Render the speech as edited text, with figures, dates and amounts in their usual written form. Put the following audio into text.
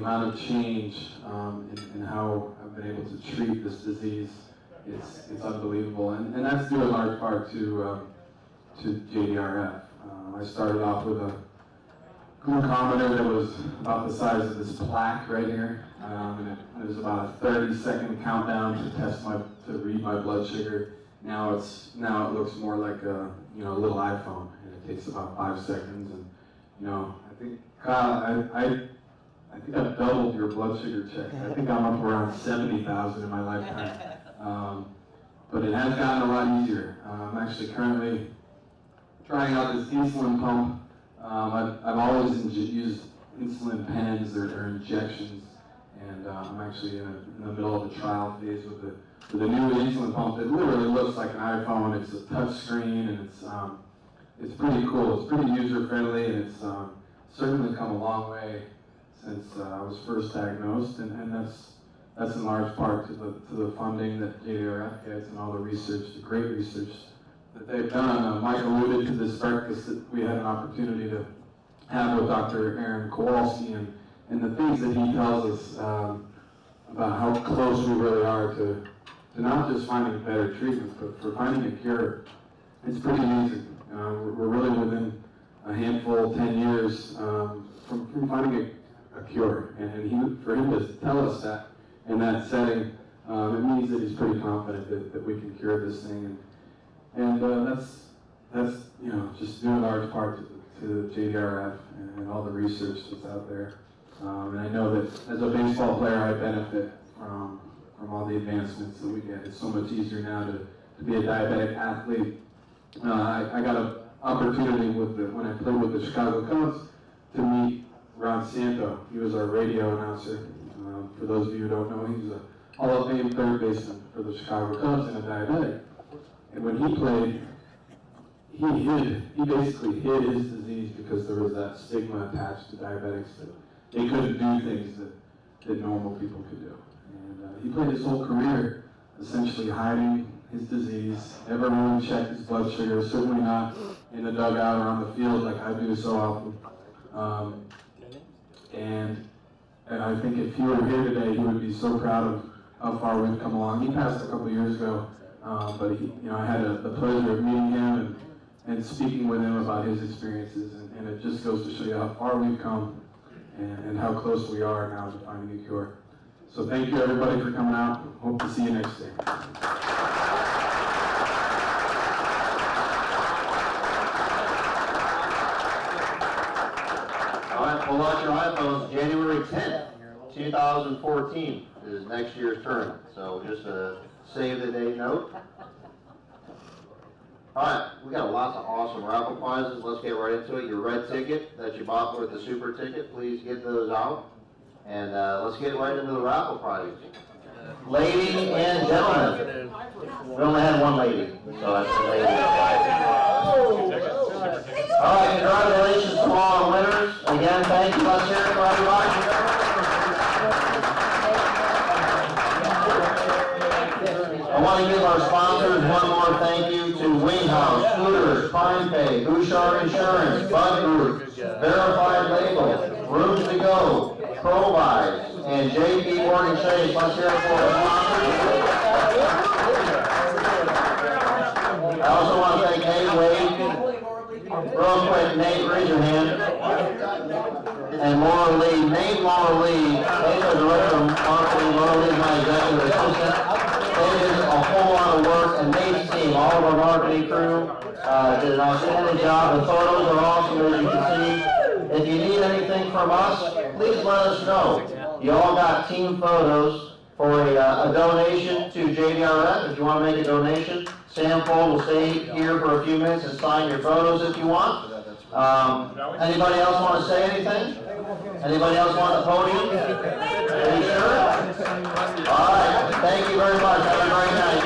amount of change in how I've been able to treat this disease, it's unbelievable. And that's due in large part to JDRF. I started off with a glucometer that was about the size of this plaque right here, and it was about a 30-second countdown to read my blood sugar. Now it looks more like a little iPhone, and it takes about 5 seconds. And I think Kyle, I think I've doubled your blood sugar check. I think I'm up around 70,000 in my lifetime. But it has gotten a lot easier. I'm actually currently trying out this insulin pump. I've always used insulin pens or injections, and I'm actually in the middle of a trial phase with a new insulin pump that literally looks like an iPhone. It's a touch screen, and it's pretty cool. It's pretty user friendly, and it's certainly come a long way since I was first diagnosed, and that's in large part to the funding that JDRF gets and all the research, the great research that they've done. Mike alluded to this breakfast that we had an opportunity to have with Dr. Aaron Kowalski, and the things that he tells us about how close we really are to not just finding better treatments, but for finding a cure. It's pretty amazing. We're really within a handful, 10 years from finding a cure, and for him to tell us that in that setting, it means that he's pretty confident that we can cure this thing. And that's just due in large part to JDRF and all the research that's out there. And I know that as a baseball player, I benefit from all the advancements that we get. It's so much easier now to be a diabetic athlete. I got an opportunity when I played with the Chicago Cubs to meet Ron Santo. He was our radio announcer. For those of you who don't know, he was a Hall of Fame third baseman for the Chicago Cubs and a diabetic. And when he played, he basically hid his disease because there was that stigma attached to diabetics that they couldn't do things that normal people could do. And he played his whole career essentially hiding his disease, never really checked his blood sugar, certainly not in the dugout or on the field like I do so often. And I think if he were here today, he would be so proud of how far we've come along. He passed a couple years ago, but I had the pleasure of meeting him and speaking with him about his experiences, and it just goes to show you how far we've come and how close we are now to finding a cure. So thank you everybody for coming out. Hope to see you next day. Pull out your iPhones. January 10th, 2014 is next year's tournament. So just save the day note. All right, we got lots of awesome raffle prizes. Let's get right into it. Your red ticket that you bought with the super ticket, please get those out. And let's get right into the raffle prizes. Ladies and gentlemen, we only had one lady, so that's the lady. All right, congratulations to all the winners. Again, thank you. Let's hear it for everybody. I want to give our sponsors one more thank you to Winghouse, Hooters, Pine Pay, Bouchard Insurance, Bud Group, Verified Label, Rooms to Go, Provide, and JP Morgan Chase. Let's hear it for our sponsors. I also want to thank Nate Wade. Real quick, Nate, raise your hand. And Laura Lee, Nate, Laura Lee, Nate is the director of marketing, Laura Lee is my executive assistant. It is a whole lot of work, and Nate's team, all of our marketing crew, did an outstanding job. The photos are awesome, as you can see. If you need anything from us, please let us know. You all got team photos for a donation to JDRF. If you want to make a donation, Sam Fuld will stay here for a few minutes and sign your photos if you want. Anybody else want to say anything? Anybody else want the podium? Are you sure? All right. Thank you very much. Have a great night.